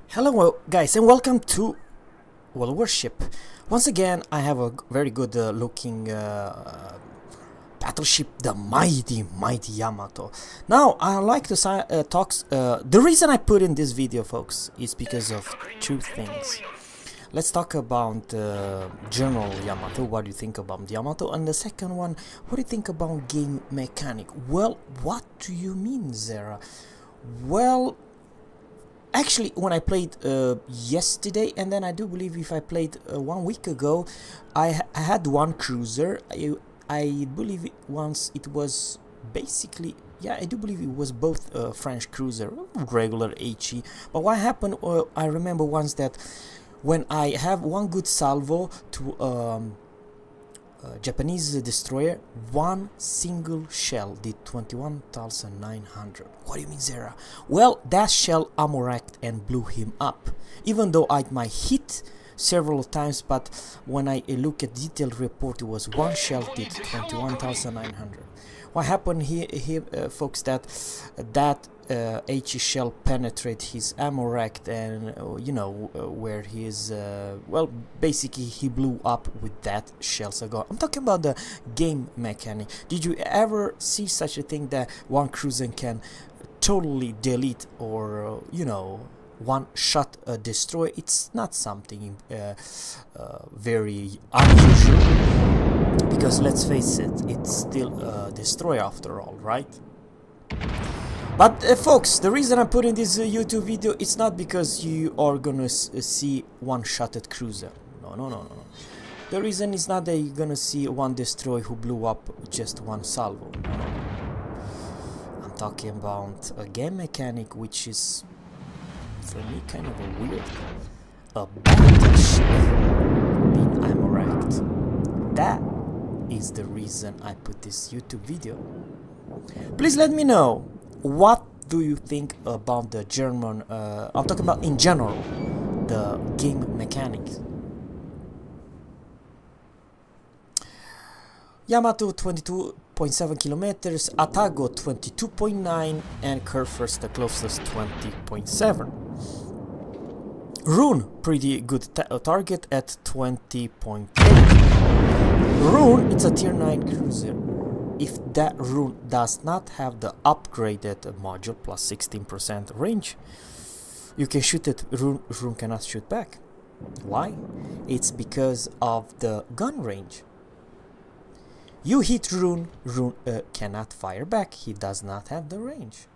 Hello guys and welcome to World Warship. Once again I have a very good looking battleship, the mighty Yamato. Now I like to talk, the reason I put in this video folks is because of two things. Let's talk about General Yamato, what do you think about Yamato, and the second one, what do you think about game mechanic? Well, what do you mean, Zera? Well, actually, when I played yesterday, and then I do believe if I played 1 week ago, I had one cruiser. I believe once it was basically, yeah, I do believe it was both French cruiser, regular HE. But what happened, I remember once that when I have one good salvo to Japanese destroyer, one single shell did 21,900. What do you mean, Zera? Well, that shell ammo-racked and blew him up. Even though I might hit several times, but when I look at detailed report, it was one shell did 21,900. What happened here, folks, that HE shell penetrate his ammo rack, and you know where he is. Well, basically he blew up with that shell. So I'm talking about the game mechanic. Did you ever see such a thing that one cruiser can totally delete or you know, one shot destroy? It's not something very unusual, because let's face it, it's still a destroyer after all, right? But folks, the reason I'm putting this YouTube video, it's not because you are gonna see one-shotted cruiser. No. The reason is not that you're gonna see one destroyer who blew up just one salvo. I'm talking about a game mechanic which is, for me, kind of a weird. A battleship being ammo-racked. That is the reason I put this YouTube video. Please let me know, what do you think about the German, I'm talking about in general, the game mechanics. Yamato 22.7 kilometers, Atago 22.9, and Kerfers the closest 20.7. Rune, pretty good target at 20.8. Rune, it's a tier 9 cruiser. If that Rune does not have the upgraded module plus 16% range, you can shoot it, Rune cannot shoot back. Why? It's because of the gun range. You hit Rune cannot fire back, he does not have the range.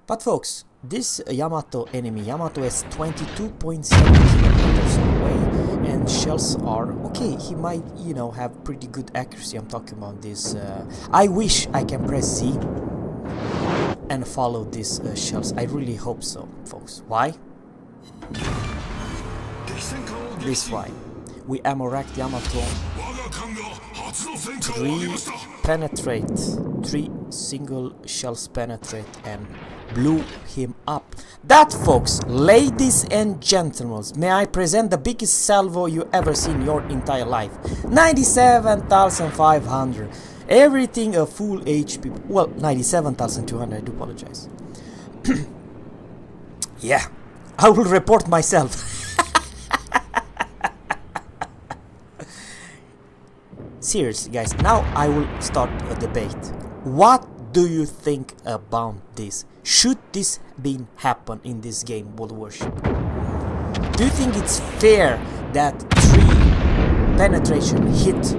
But folks, this Yamato, enemy Yamato, is 22.7 kilometers away, and shells are okay. He might, you know, have pretty good accuracy. I'm talking about this. I wish I can press Z and follow these shells. I really hope so, folks. Why? This why. We ammo-racked Yamato. 3 penetrate, 3 single shells penetrate and blew him up. That, folks, ladies and gentlemen, may I present the biggest salvo you ever seen in your entire life. 97,500. Everything a full HP. Well, 97,200, I do apologize. Yeah, I will report myself. Seriously, guys, now I will start a debate. What do you think about this? Should this be happen in this game, World Warship? Do you think it's fair that 3 penetration hit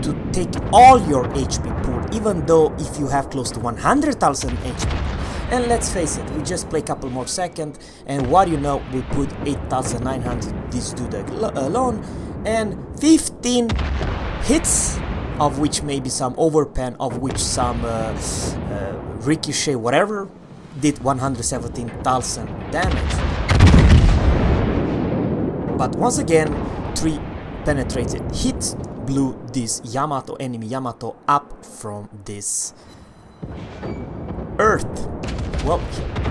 to take all your HP pool, even though if you have close to 100,000 HP? And let's face it, we just play a couple more seconds, and what do you know, we put 8,900 this dude alone, and 15 hits, of which maybe some overpen, of which some ricochet, whatever, did 117,000 damage. But once again, 3 penetrated hit blew this Yamato, enemy Yamato, up from this earth. Well,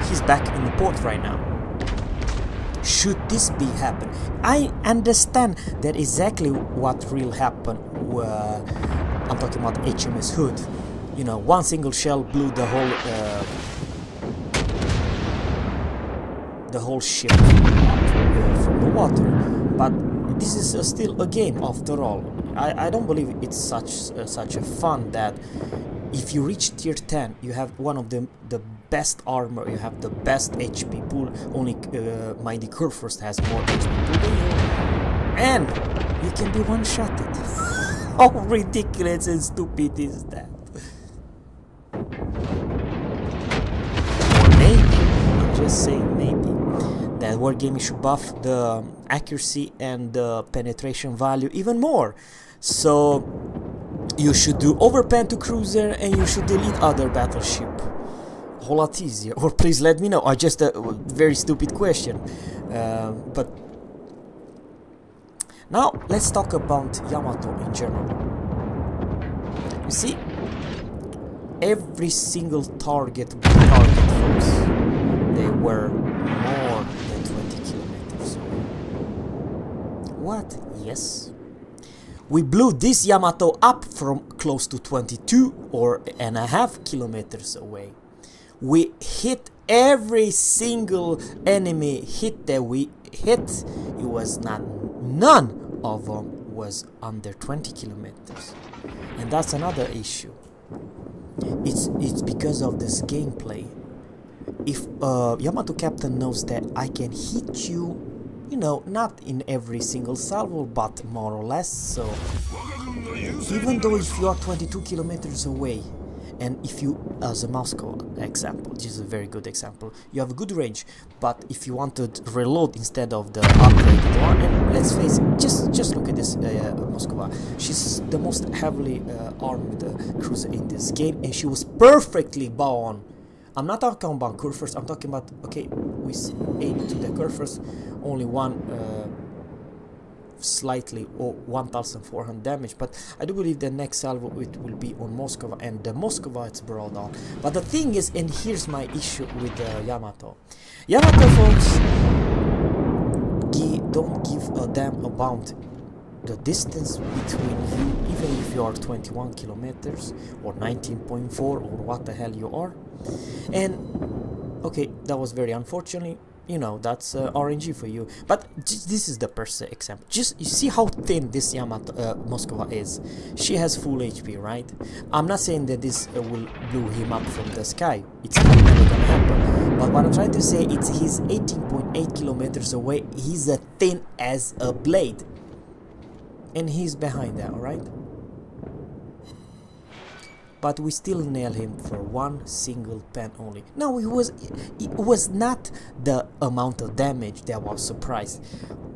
he's back in the port right now. Should this be happen? I understand that exactly what will happen. I'm talking about HMS Hood. You know, one single shell blew the whole the whole ship from the water. But this is still a game after all. I don't believe it's such a fun that if you reach tier 10, you have one of the best armor, you have the best HP pool. Only Mighty Kurfürst has more HP pool than you, and you can be one-shotted. How ridiculous and stupid is that? Or maybe, I'm just saying maybe, that Wargaming should buff the accuracy and the penetration value even more. So you should do overpen to cruiser and you should delete other battleship. A whole lot easier. Or please let me know. I just a very stupid question. But now let's talk about Yamato in general. You see, every single target folks, they were more than 20 kilometers away. What? Yes. We blew this Yamato up from close to 22.5 kilometers away. We hit every single enemy hit that we hit. It was none of them was under 20 kilometers. And that's another issue. It's because of this gameplay. If Yamato captain knows that I can hit you, you know, not in every single salvo, but more or less, so even though if you are 22 kilometers away, and if you, as a Moscow example, this is a very good example, you have a good range, but if you want to reload instead of the upgraded one, and let's face it, just look at this Moskva. She's the most heavily armed cruiser in this game, and she was perfectly bow on. I'm not talking about Kurfürst, I'm talking about, okay, we aim to the Kurfürst, only one slightly, or 1400 damage, but I do believe the next salvo it will be on Moskva, and the Moskva it's brought down. But the thing is, and here's my issue with Yamato. Yamato folks, don't give a damn about the distance between you, even if you are 21 kilometers or 19.4 or what the hell you are. And okay, that was very unfortunately, you know, that's RNG for you, but this is the per se example. Just you see how thin this Yamato Moskva is. She has full HP, right? I'm not saying that this will blow him up from the sky, it's never gonna happen, but what I'm trying to say is he's 18.8 kilometers away, he's as thin as a blade, and he's behind that, alright? But we still nail him for one single pen only. No, it was not the amount of damage that I was surprised.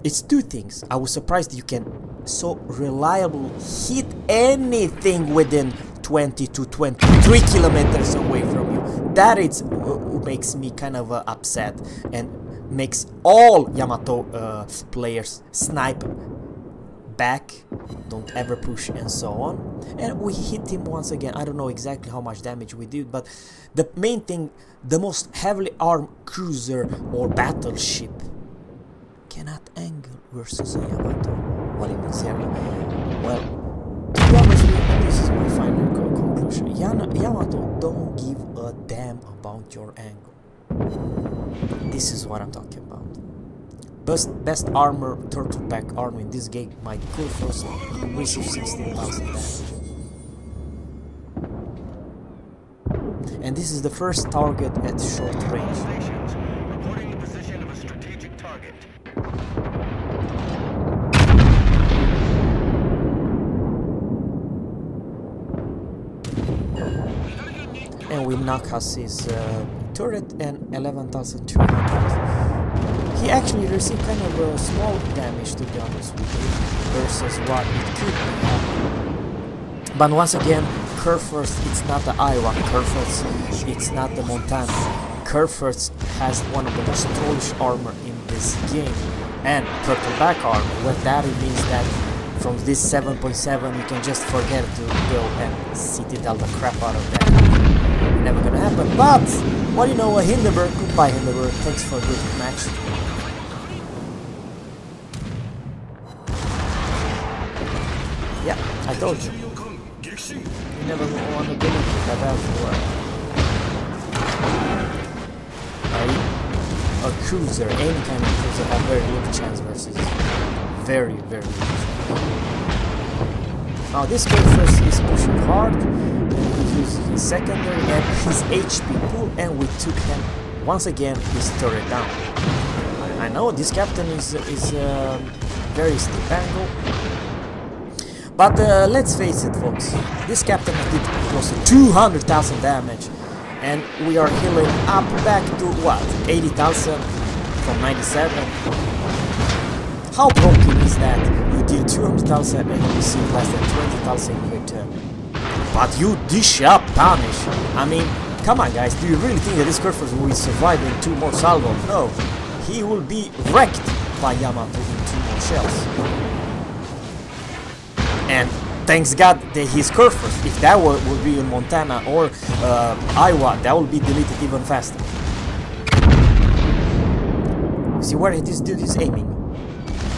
It's two things. I was surprised you can so reliably hit anything within 20 to 23 kilometers away from you. That is makes me kind of upset and makes all Yamato players snipe back, don't ever push, and so on. And we hit him once again. I don't know exactly how much damage we did, but the main thing, the most heavily armed cruiser or battleship cannot angle versus a Yamato. What do you mean, Sarah? Well, to be honest with you, this is my final conclusion. Yamato don't give a damn about your angle. This is what I'm talking about. Best armor, turtleback armor in this game, Mighty Kurfürst, receives 16,000 damage. And this is the first target at short range. Reporting the position of a strategic target. And we knock us his turret and 11,200. He actually received kind of a small damage, to be honest with you, versus what it could be. But once again, Kurfürst, it's not the Iowa Kurfürst, it's not the Montana. Kurfürst has one of the most trollish armor in this game, and turtleback armor. What that it means that from this 7.7 you can just forget to go and citadel the crap out of that. Never gonna happen. But what do you know, a Hindenburg. Goodbye Hindenburg, thanks for a good match. Yeah, I told you. You never want to do it that bad for a cruiser, any kind of cruiser, have very little chance versus very little chance. Now this guy first is pushing hard, and he uses his secondary and his HP pool, and we took him once again his turret down. I know this captain is very steep angle, but let's face it, folks, this captain did close to 200,000 damage, and we are healing up back to what, 80,000 from 97. How broken is that? You deal 200,000 and you receive less than 20,000 in return. But you dish up punish. I mean, come on guys, do you really think that this Curfews will survive in 2 more salvos? No, he will be wrecked by Yamato in 2 more shells. And thanks God that he's Curfews. If that would be in Montana or Iowa, that will be deleted even faster. See where this dude is aiming.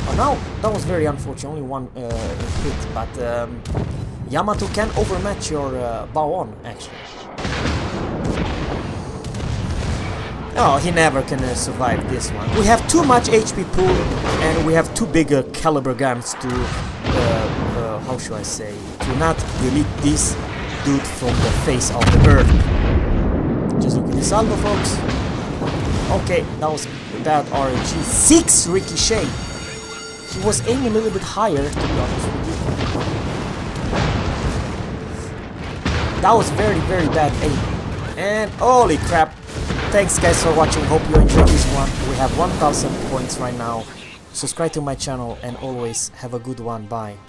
Oh, now that was very unfortunate, only one hit, but Yamato can overmatch your bow on actually. Oh, he never can survive this one. We have too much HP pool, and we have too bigger caliber guns to, how should I say, to not delete this dude from the face of the earth. Just look at this salvo, folks. Okay, that was bad RNG. 6 ricochet. He was aiming a little bit higher, to be honest with you. That was very bad aim. And holy crap. Thanks guys for watching, hope you enjoyed this one. We have 1000 points right now. Subscribe to my channel and always have a good one. Bye.